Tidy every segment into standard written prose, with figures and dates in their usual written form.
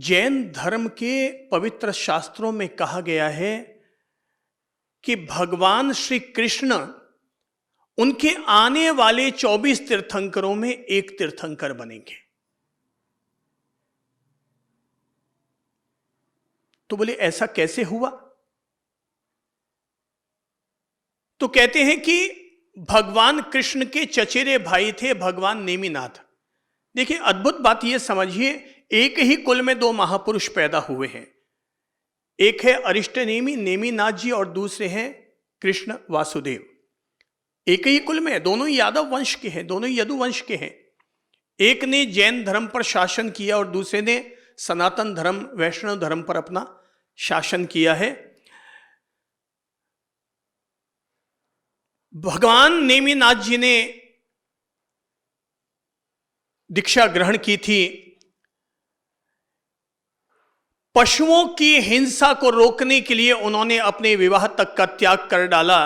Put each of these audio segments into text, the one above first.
जैन धर्म के पवित्र शास्त्रों में कहा गया है कि भगवान श्री कृष्ण उनके आने वाले 24 तीर्थंकरों में एक तीर्थंकर बनेंगे। तो बोले ऐसा कैसे हुआ? तो कहते हैं कि भगवान कृष्ण के चचेरे भाई थे भगवान नेमिनाथ। देखिए अद्भुत बात यह समझिए, एक ही कुल में दो महापुरुष पैदा हुए हैं। एक है अरिष्टनेमि नेमिनाथ जी और दूसरे हैं कृष्ण वासुदेव। एक ही कुल में, दोनों ही यादव वंश के हैं, दोनों ही यदु वंश के हैं। एक ने जैन धर्म पर शासन किया और दूसरे ने सनातन धर्म वैष्णव धर्म पर अपना शासन किया है। भगवान नेमिनाथ जी ने दीक्षा ग्रहण की थी। पशुओं की हिंसा को रोकने के लिए उन्होंने अपने विवाह तक का त्याग कर डाला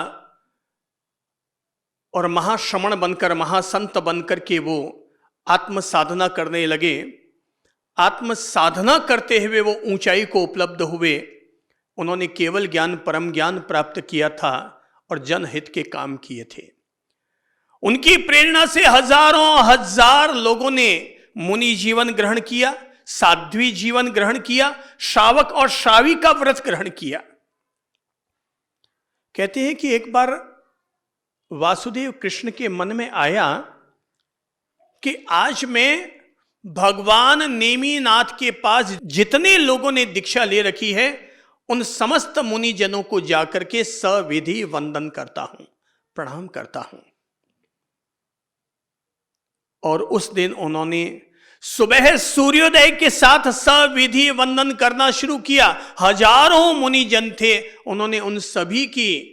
और महाश्रमण बनकर, महासंत बनकर के वो आत्म साधना करने लगे। आत्म साधना करते हुए वो ऊंचाई को उपलब्ध हुए। उन्होंने केवल ज्ञान, परम ज्ञान प्राप्त किया था और जनहित के काम किए थे। उनकी प्रेरणा से हजारों हजार लोगों ने मुनि जीवन ग्रहण किया, साध्वी जीवन ग्रहण किया, श्रावक और श्राविका व्रत ग्रहण किया। कहते हैं कि एक बार वासुदेव कृष्ण के मन में आया कि आज मैं भगवान नेमिनाथ के पास जितने लोगों ने दीक्षा ले रखी है उन समस्त मुनिजनों को जाकर के सविधि वंदन करता हूं, प्रणाम करता हूं। और उस दिन उन्होंने सुबह सूर्योदय के साथ सविधि वंदन करना शुरू किया। हजारों मुनिजन थे, उन्होंने उन सभी की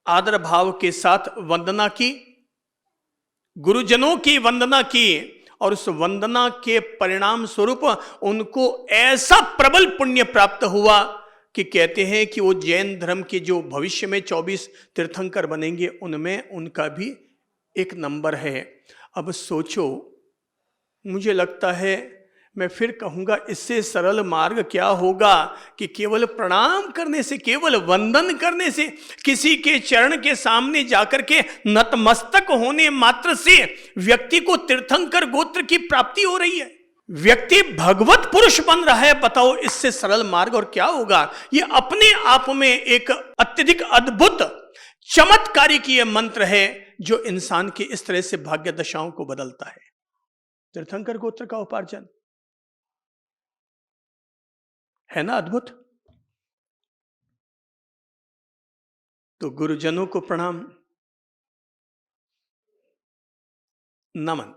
आदर भाव के साथ वंदना की, गुरुजनों की वंदना की और उस वंदना के परिणाम स्वरूप उनको ऐसा प्रबल पुण्य प्राप्त हुआ कि कहते हैं कि वो जैन धर्म के जो भविष्य में 24 तीर्थंकर बनेंगे उनमें उनका भी एक नंबर है। अब सोचो, मुझे लगता है मैं फिर कहूंगा इससे सरल मार्ग क्या होगा कि केवल प्रणाम करने से, केवल वंदन करने से, किसी के चरण के सामने जाकर के नतमस्तक होने मात्र से व्यक्ति को तीर्थंकर गोत्र की प्राप्ति हो रही है, व्यक्ति भगवत पुरुष बन रहा है। बताओ इससे सरल मार्ग और क्या होगा? ये अपने आप में एक अत्यधिक अद्भुत चमत्कारी की यह मंत्र है जो इंसान की इस तरह से भाग्य दशाओं को बदलता है। तीर्थंकर गोत्र का उपार्जन है ना अद्भुत? तो गुरुजनों को प्रणाम, नमन।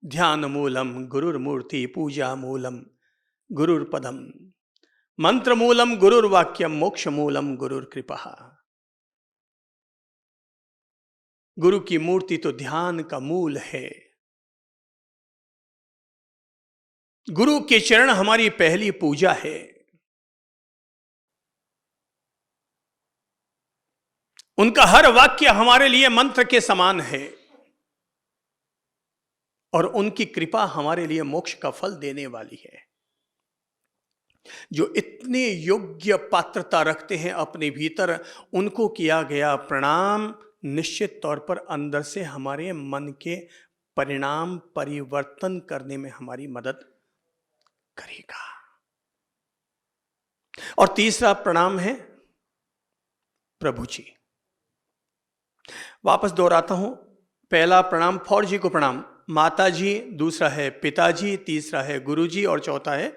ध्यान मूलम गुरुर्मूर्ति पूजा मूलम गुरुर्पदम, मंत्र मूलम गुरुर्वाक्यम, मोक्ष मूलम गुरुर्कृपा। गुरु की मूर्ति तो ध्यान का मूल है। गुरु के चरण हमारी पहली पूजा है। उनका हर वाक्य हमारे लिए मंत्र के समान है और उनकी कृपा हमारे लिए मोक्ष का फल देने वाली है। जो इतने योग्य पात्रता रखते हैं अपने भीतर, उनको किया गया प्रणाम निश्चित तौर पर अंदर से हमारे मन के परिणाम परिवर्तन करने में हमारी मदद करेगा। और तीसरा प्रणाम है प्रभु जी। वापस दोहराता हूं, पहला प्रणाम फौर जी को प्रणाम, माता जी, दूसरा है पिताजी, तीसरा है गुरु जी और चौथा है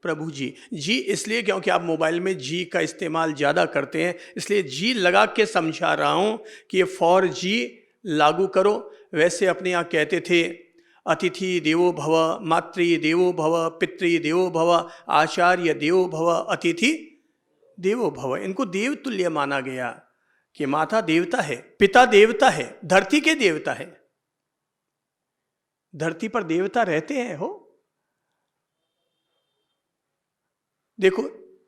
प्रभु जी। जी इसलिए क्योंकि आप मोबाइल में जी का इस्तेमाल ज्यादा करते हैं, इसलिए जी लगा के समझा रहा हूं कि ये फौर जी लागू करो। वैसे अपने यहां कहते थे अतिथि देवो भव, मातृ देवो भव, पितृ देवो भव, आचार्य देवो भव, अतिथि देवो भव। इनको देव तुल्य माना गया कि माता देवता है, पिता देवता है, धरती के देवता है। धरती पर देवता रहते हैं हो। देखो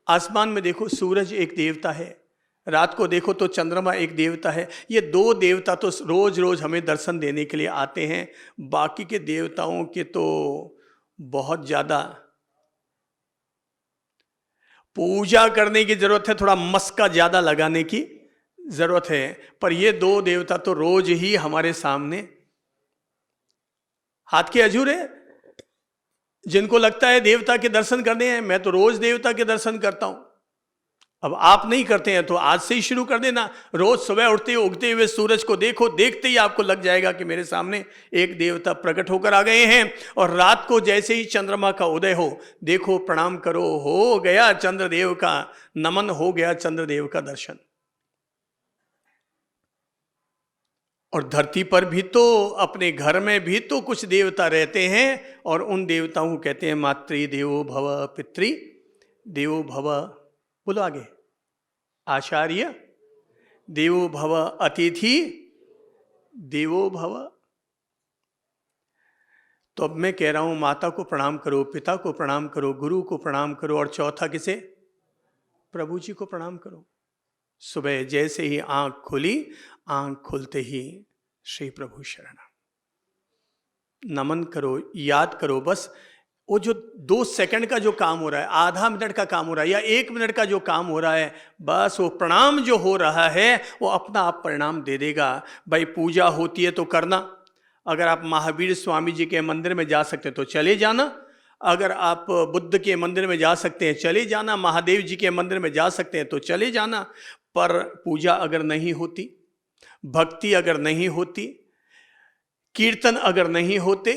आसमान में देखो, सूरज एक देवता है, रात को देखो तो चंद्रमा एक देवता है। ये दो देवता तो रोज रोज हमें दर्शन देने के लिए आते हैं। बाकी के देवताओं के तो बहुत ज्यादा पूजा करने की जरूरत है, थोड़ा मस्का ज्यादा लगाने की जरूरत है। पर ये दो देवता तो रोज ही हमारे सामने हाथ के अजूरे। जिनको लगता है देवता के दर्शन करने हैं, मैं तो रोज देवता के दर्शन करता हूं। अब आप नहीं करते हैं तो आज से ही शुरू कर देना। रोज सुबह उठते उगते हुए सूरज को देखो, देखते ही आपको लग जाएगा कि मेरे सामने एक देवता प्रकट होकर आ गए हैं। और रात को जैसे ही चंद्रमा का उदय हो, देखो प्रणाम करो, हो गया चंद्रदेव का नमन, हो गया चंद्रदेव का दर्शन। और धरती पर भी तो, अपने घर में भी तो कुछ देवता रहते हैं, और उन देवताओं को कहते हैं मातृ देवो भव, पितृ देवो भव, बोलो आगे, आचार्य देवो भव, अतिथि देवो भव। तो अब मैं कह रहा हूं माता को प्रणाम करो, पिता को प्रणाम करो, गुरु को प्रणाम करो, और चौथा किसे? प्रभु जी को प्रणाम करो। सुबह जैसे ही आंख खुली, आंख खुलते ही श्री प्रभु शरण, नमन करो, याद करो। बस वो जो 2 सेकंड का जो काम हो रहा है, आधा मिनट का काम हो रहा है, या 1 मिनट का जो काम हो रहा है, बस वो प्रणाम जो हो रहा है वो अपना आप परिणाम दे देगा। भाई पूजा होती है तो करना। अगर आप महावीर स्वामी जी के मंदिर में जा सकते हैं तो चले जाना। अगर आप बुद्ध के मंदिर में जा सकते हैं चले जाना। महादेव जी के मंदिर में जा सकते हैं तो चले जाना। पर पूजा अगर नहीं होती, भक्ति अगर नहीं होती, कीर्तन अगर नहीं होते,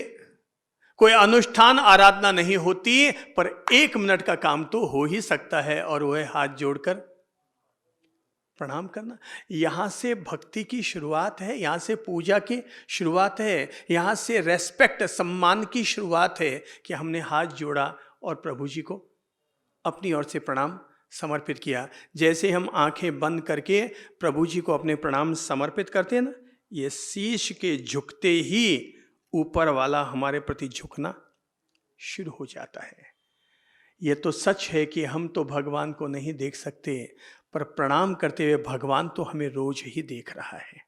कोई अनुष्ठान आराधना नहीं होती, पर 1 मिनट का काम तो हो ही सकता है, और वह हाथ जोड़कर प्रणाम करना। यहां से भक्ति की शुरुआत है, यहां से पूजा की शुरुआत है, यहां से रेस्पेक्ट, सम्मान की शुरुआत है कि हमने हाथ जोड़ा और प्रभु जी को अपनी ओर से प्रणाम समर्पित किया। जैसे हम आंखें बंद करके प्रभु जी को अपने प्रणाम समर्पित करते हैं ना, ये शीश के झुकते ही ऊपर वाला हमारे प्रति झुकना शुरू हो जाता है। ये तो सच है कि हम तो भगवान को नहीं देख सकते, पर प्रणाम करते हुए भगवान तो हमें रोज ही देख रहा है।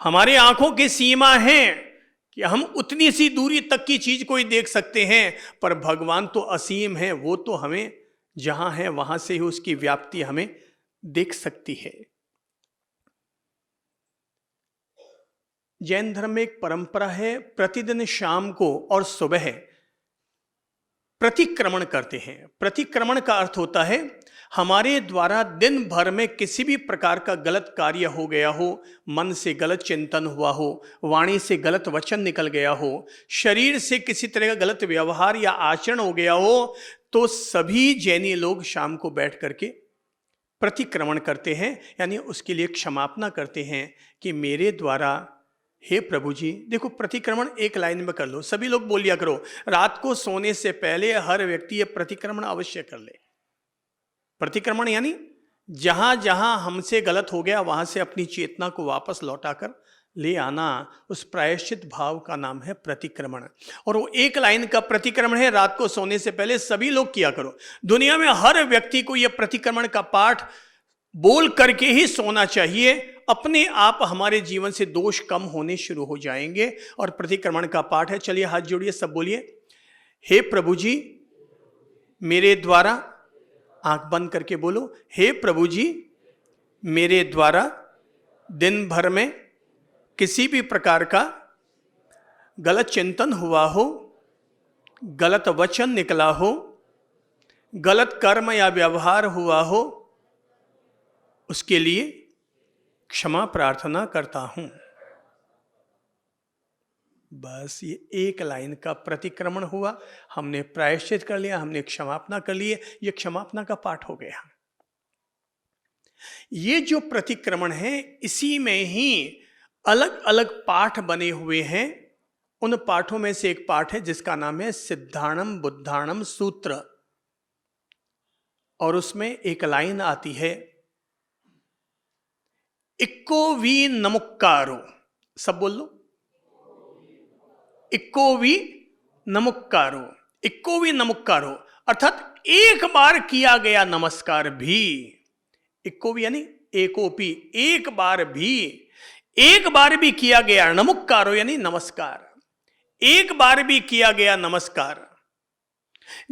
हमारी आंखों की सीमा है कि हम उतनी सी दूरी तक की चीज को ही देख सकते हैं, पर भगवान तो असीम है, वो तो हमें जहां है वहां से ही उसकी व्याप्ति हमें देख सकती है। जैन धर्म में एक परंपरा है, प्रतिदिन शाम को और सुबह प्रतिक्रमण करते हैं। प्रतिक्रमण का अर्थ होता है हमारे द्वारा दिन भर में किसी भी प्रकार का गलत कार्य हो गया हो, मन से गलत चिंतन हुआ हो, वाणी से गलत वचन निकल गया हो, शरीर से किसी तरह का गलत व्यवहार या आचरण हो गया हो, तो सभी जैनी लोग शाम को बैठ करके प्रतिक्रमण करते हैं, यानी उसके लिए क्षमापना करते हैं कि मेरे द्वारा, हे प्रभु जी। देखो प्रतिक्रमण एक लाइन में कर लो, सभी लोग बोलिया करो, रात को सोने से पहले हर व्यक्ति ये प्रतिक्रमण अवश्य कर ले। प्रतिक्रमण यानी जहां जहां हमसे गलत हो गया वहां से अपनी चेतना को वापस लौटाकर ले आना, उस प्रायश्चित भाव का नाम है प्रतिक्रमण। और वो एक लाइन का प्रतिक्रमण है, रात को सोने से पहले सभी लोग किया करो। दुनिया में हर व्यक्ति को यह प्रतिक्रमण का पाठ बोल करके ही सोना चाहिए। अपने आप हमारे जीवन से दोष कम होने शुरू हो जाएंगे। और प्रतिक्रमण का पाठ है, चलिए हाथ जोड़िए, सब बोलिए, हे प्रभु जी मेरे द्वारा, आंख बंद करके बोलो, हे प्रभु जी मेरे द्वारा दिन भर में किसी भी प्रकार का गलत चिंतन हुआ हो, गलत वचन निकला हो, गलत कर्म या व्यवहार हुआ हो, उसके लिए क्षमा प्रार्थना करता हूं। बस ये एक लाइन का प्रतिक्रमण हुआ, हमने प्रायश्चित कर लिया, हमने क्षमापना कर लिए, ये क्षमापना का पाठ हो गया। ये जो प्रतिक्रमण है, इसी में ही अलग अलग पाठ बने हुए हैं। उन पाठों में से एक पाठ है जिसका नाम है सिद्धाणम बुद्धाणम सूत्र, और उसमें एक लाइन आती है, इक्को वी नमुक्कारो, सब बोल लो, इक्को वी नमुक्कारो। इक्को वी नमुक्कारो अर्थात एक बार किया गया नमस्कार भी, इक्को वी यानी एकोपी, एक बार भी किया गया, नमुक्कारो यानी नमस्कार, एक बार भी किया गया नमस्कार।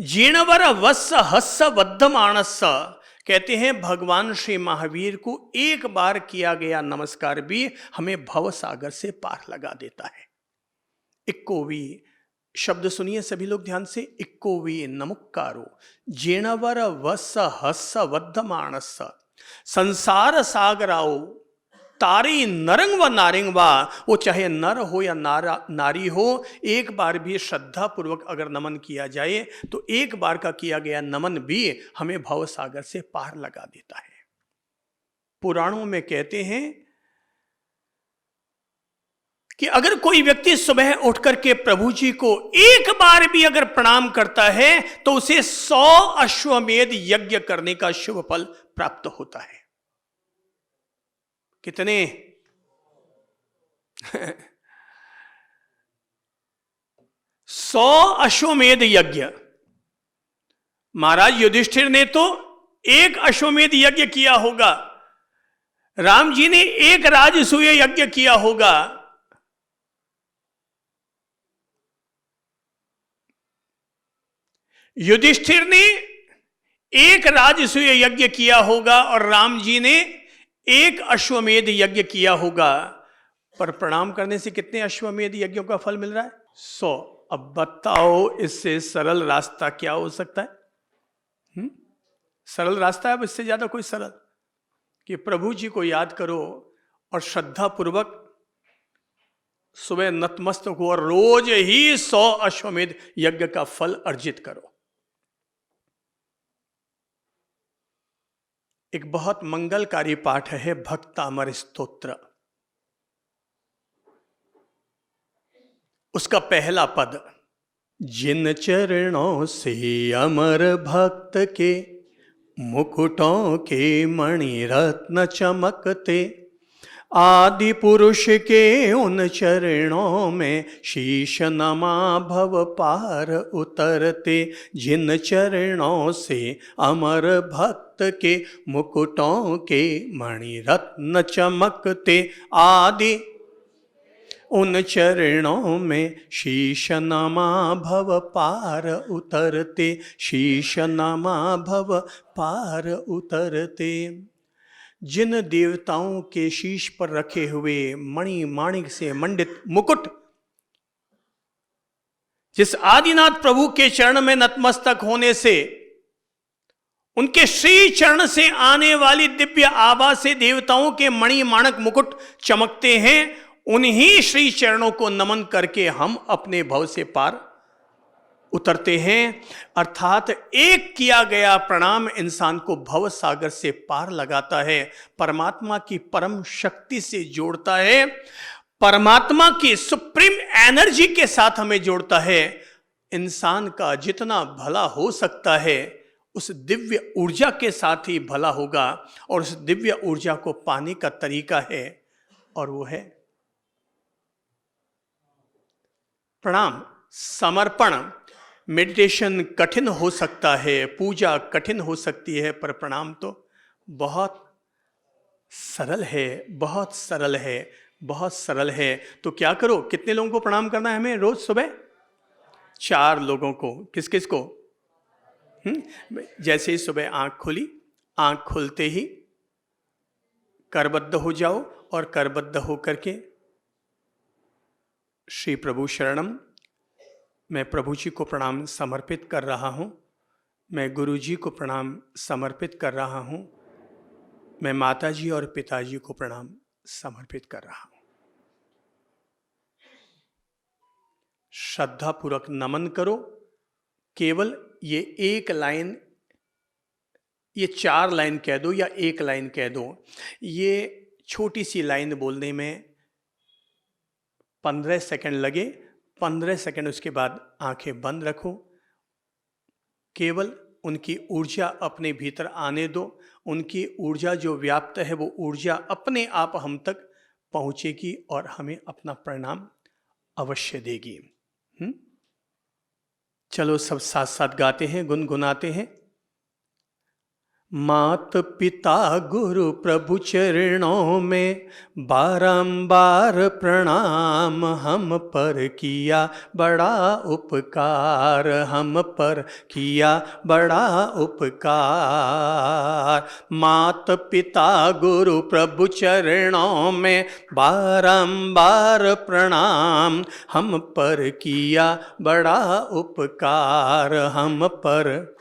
जीणवर वत्स हस्स वद्धमानस, कहते हैं भगवान श्री महावीर को एक बार किया गया नमस्कार भी हमें भव सागर से पार लगा देता है। इक्कोवी शब्द सुनिए सभी लोग ध्यान से। इक्कोवी नमुक्कारो जीणवर वत्स हस्स वद्धमानस, संसार सागराओ तारी नरंग व नारिंग वा, वो चाहे नर हो या नारी हो, एक बार भी श्रद्धा पूर्वक अगर नमन किया जाए तो एक बार का किया गया नमन भी हमें भव सागर से पार लगा देता है। पुराणों में कहते हैं कि अगर कोई व्यक्ति सुबह उठ करके प्रभु जी को एक बार भी अगर प्रणाम करता है तो उसे 100 अश्वमेध यज्ञ करने का शुभ फल प्राप्त होता है। कितने? 100 अश्वमेध यज्ञ। महाराज युधिष्ठिर ने तो एक अश्वमेध यज्ञ किया होगा, राम जी ने एक राजसूय यज्ञ किया होगा, युधिष्ठिर ने एक राजसूय यज्ञ किया होगा और राम जी ने एक अश्वमेध यज्ञ किया होगा। पर प्रणाम करने से कितने अश्वमेध यज्ञों का फल मिल रहा है? 100। अब बताओ इससे सरल रास्ता क्या हो सकता है? सरल रास्ता है अब इससे ज्यादा कोई सरल कि प्रभु जी को याद करो और श्रद्धा पूर्वक सुबह नतमस्तक हो और रोज ही 100 अश्वमेध यज्ञ का फल अर्जित करो। एक बहुत मंगलकारी पाठ है भक्तामर स्तोत्र। उसका पहला पद, जिन चरणों से अमर भक्त के मुकुटों के मणि रत्न चमकते, आदि पुरुष के उन चरणों में शीश नमा भव पार उतरते। जिन चरणों से अमर भक्त के मुकुटों के मणि रत्न चमकते, आदि उन चरणों में शीश नमा भव पार उतरते, शीश नमा भव पार उतरते। जिन देवताओं के शीश पर रखे हुए मणि माणिक से मंडित मुकुट, जिस आदिनाथ प्रभु के चरण में नतमस्तक होने से उनके श्री चरण से आने वाली दिव्य आभा से देवताओं के मणि माणक मुकुट चमकते हैं, उन्हीं श्री चरणों को नमन करके हम अपने भव से पार उतरते हैं। अर्थात एक किया गया प्रणाम इंसान को भव सागर से पार लगाता है, परमात्मा की परम शक्ति से जोड़ता है, परमात्मा की सुप्रीम एनर्जी के साथ हमें जोड़ता है। इंसान का जितना भला हो सकता है उस दिव्य ऊर्जा के साथ ही भला होगा, और उस दिव्य ऊर्जा को पाने का तरीका है और वो है प्रणाम, समर्पण। मेडिटेशन कठिन हो सकता है, पूजा कठिन हो सकती है, पर प्रणाम तो बहुत सरल है, बहुत सरल है, बहुत सरल है। तो क्या करो, कितने लोगों को प्रणाम करना है हमें रोज सुबह? 4 लोगों को। किस किस को? जैसे ही सुबह आंख खुली, आंख खुलते ही करबद्ध हो जाओ और करबद्ध होकर के श्री प्रभु शरणम, मैं प्रभु जी को प्रणाम समर्पित कर रहा हूँ, मैं गुरु जी को प्रणाम समर्पित कर रहा हूँ, मैं माता जी और पिताजी को प्रणाम समर्पित कर रहा हूँ। श्रद्धापूर्वक नमन करो। केवल ये एक लाइन, ये 4 लाइन कह दो या 1 लाइन कह दो, ये छोटी सी लाइन बोलने में 15 सेकंड लगे, 15 सेकंड उसके बाद आंखें बंद रखो। केवल उनकी ऊर्जा अपने भीतर आने दो। उनकी ऊर्जा जो व्याप्त है वो ऊर्जा अपने आप हम तक पहुंचेगी और हमें अपना परिणाम अवश्य देगी। चलो सब साथ साथ गाते हैं, गुनगुनाते हैं। मात पिता गुरु प्रभु चरणों में बारंबार प्रणाम, हम पर किया बड़ा उपकार, हम पर किया बड़ा उपकार। मात पिता गुरु प्रभु चरणों में बारंबार प्रणाम, हम पर किया बड़ा उपकार, हम पर।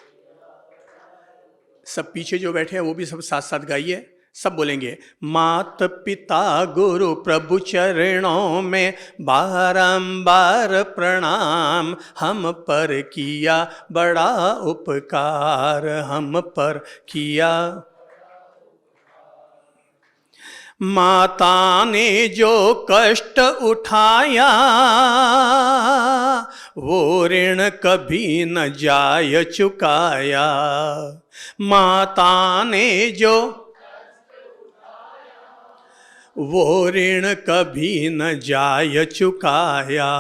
सब पीछे जो बैठे हैं वो भी सब साथ साथ गाइए, सब बोलेंगे। मात पिता गुरु प्रभु चरणों में बारंबार प्रणाम, हम पर किया बड़ा उपकार, हम पर किया। माता ने जो कष्ट उठाया वो ऋण कभी न जाय चुकाया। माता ने जो वो ऋण कभी न जाय चुकाया।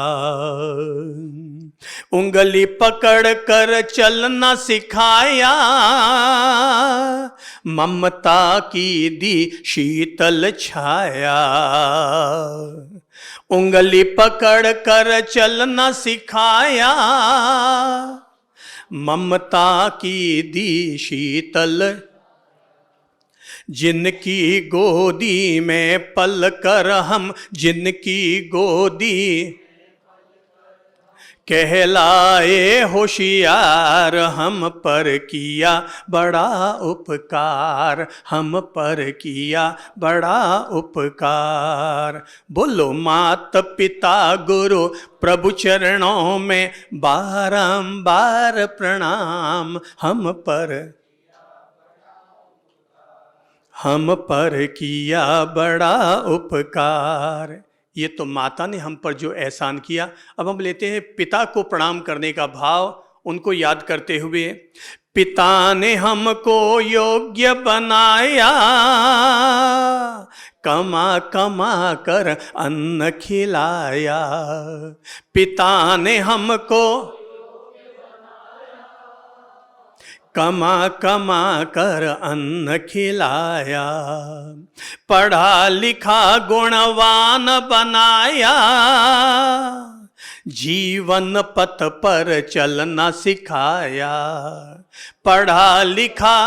उंगली पकड़ कर चलना सिखाया, ममता की दी शीतल छाया। उंगली पकड़ कर चलना सिखाया, ममता की दी शीतल। जिनकी गोदी में पल कर हम, जिनकी गोदी कहलाए होशियार, हम पर किया बड़ा उपकार, हम पर किया बड़ा उपकार। बोलो मात पिता गुरु प्रभु चरणों में बारंबार प्रणाम, हम पर किया बड़ा उपकार। ये तो माता ने हम पर जो एहसान किया। अब हम लेते हैं पिता को प्रणाम करने का भाव, उनको याद करते हुए। पिता ने हमको योग्य बनाया, कमा कमा कर अन्न खिलाया। पिता ने हमको कमा कमा कर अन्न खिलाया। पढ़ा लिखा गुणवान बनाया, जीवन पथ पर चलना सिखाया। पढ़ा लिखा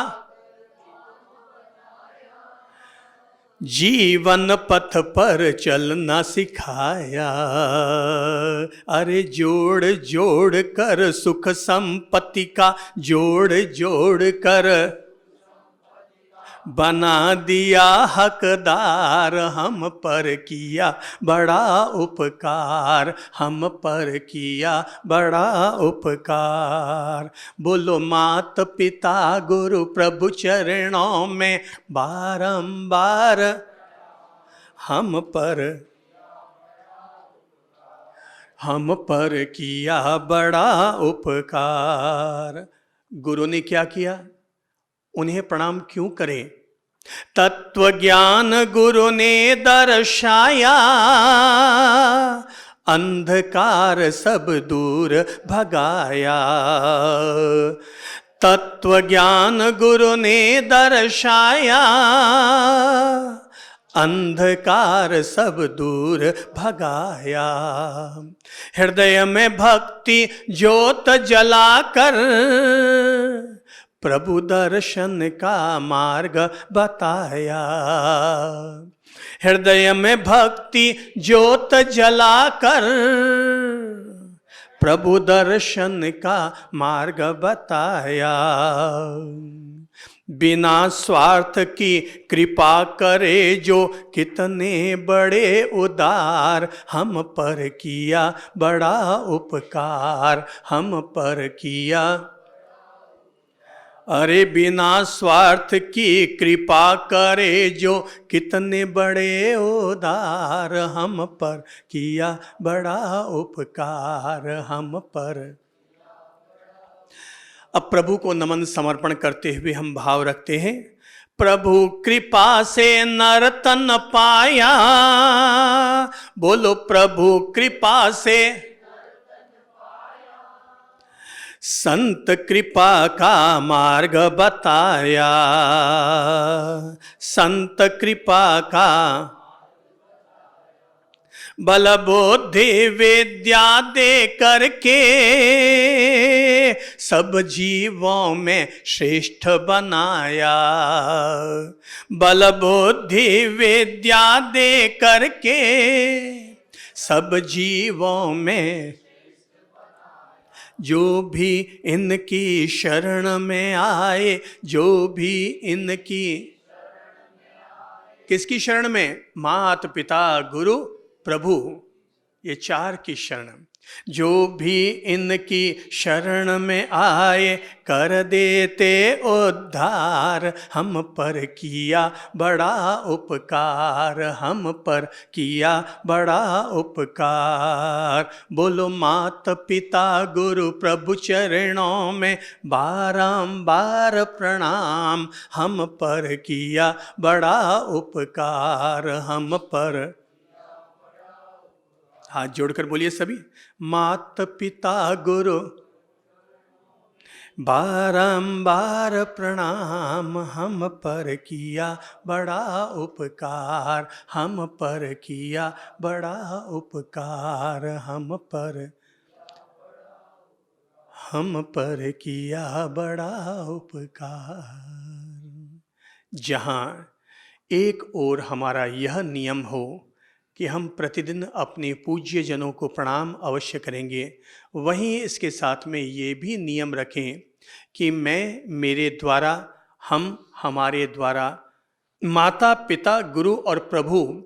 जीवन पथ पर चलना सिखाया। अरे जोड़ जोड़ कर सुख संपत्ति का जोड़ जोड़ कर बना दिया हकदार, हम पर किया बड़ा उपकार, हम पर किया बड़ा उपकार। बोलो मात पिता गुरु प्रभु चरणों में बारंबार हम पर किया बड़ा उपकार। गुरु ने क्या किया, उन्हें प्रणाम क्यों करें? तत्व ज्ञान गुरु ने दर्शाया, अंधकार सब दूर भगाया। तत्व ज्ञान गुरु ने दर्शाया, अंधकार सब दूर भगाया। हृदय में भक्ति ज्योत जलाकर प्रभु दर्शन का मार्ग बताया। हृदय में भक्ति ज्योत जलाकर प्रभु दर्शन का मार्ग बताया। बिना स्वार्थ की कृपा करे जो कितने बड़े उदार, हम पर किया बड़ा उपकार, हम पर किया। अरे बिना स्वार्थ की कृपा करे जो कितने बड़े उदार, हम पर किया बड़ा उपकार, हम पर। अब प्रभु को नमन समर्पण करते हुए हम भाव रखते हैं। प्रभु कृपा से नर तन पाया, बोलो प्रभु कृपा से संत कृपा का मार्ग बताया, संत कृपा का बल बुद्धि विद्या दे करके सब जीवों में श्रेष्ठ बनाया। बल बुद्धि विद्या दे करके सब जीवों में, जो भी इनकी शरण में आए, जो भी इनकी, किसकी शरण में? मात पिता गुरु प्रभु, ये चार की शरण। जो भी इनकी शरण में आए कर देते उद्धार, हम पर किया बड़ा उपकार, हम पर किया बड़ा उपकार। बोलो माता पिता गुरु प्रभु चरणों में बारंबार प्रणाम, हम पर किया बड़ा उपकार, हम पर। हाथ जोड़कर बोलिए सभी, माता पिता गुरु बारंबार प्रणाम, हम पर किया बड़ा उपकार, हम पर किया बड़ा उपकार, हम पर किया बड़ा उपकार। जहाँ एक ओर हमारा यह नियम हो कि हम प्रतिदिन अपने पूज्य जनों को प्रणाम अवश्य करेंगे, वहीं इसके साथ में ये भी नियम रखें कि मैं, मेरे द्वारा, हम, हमारे द्वारा माता पिता गुरु और प्रभु,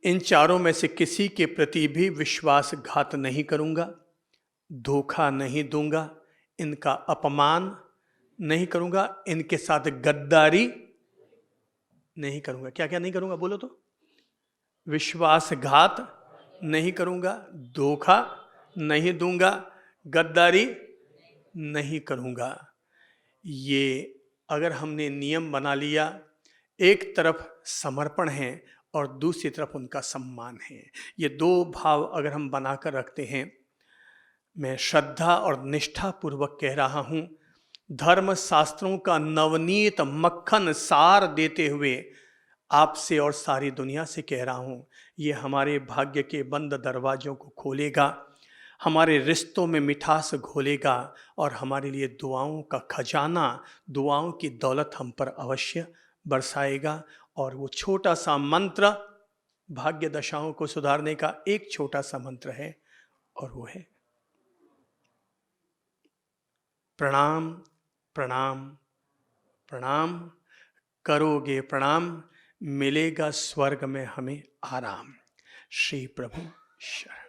इन चारों में से किसी के प्रति भी विश्वासघात नहीं करूँगा, धोखा नहीं दूंगा, इनका अपमान नहीं करूँगा, इनके साथ गद्दारी नहीं करूँगा। क्या क्या नहीं करूँगा बोलो तो? विश्वासघात नहीं करूँगा, धोखा नहीं दूंगा, गद्दारी नहीं करूँगा। ये अगर हमने नियम बना लिया, एक तरफ समर्पण है और दूसरी तरफ उनका सम्मान है, ये दो भाव अगर हम बनाकर रखते हैं, मैं श्रद्धा और निष्ठा पूर्वक कह रहा हूँ, धर्म शास्त्रों का नवनीत मक्खन सार देते हुए आपसे और सारी दुनिया से कह रहा हूँ, ये हमारे भाग्य के बंद दरवाज़ों को खोलेगा, हमारे रिश्तों में मिठास घोलेगा और हमारे लिए दुआओं का खजाना, दुआओं की दौलत हम पर अवश्य बरसाएगा। और वो छोटा सा मंत्र, भाग्य दशाओं को सुधारने का एक छोटा सा मंत्र है, और वो है प्रणाम प्रणाम प्रणाम। करोगे प्रणाम, मिलेगा स्वर्ग में हमें आराम। श्री प्रभु शरण।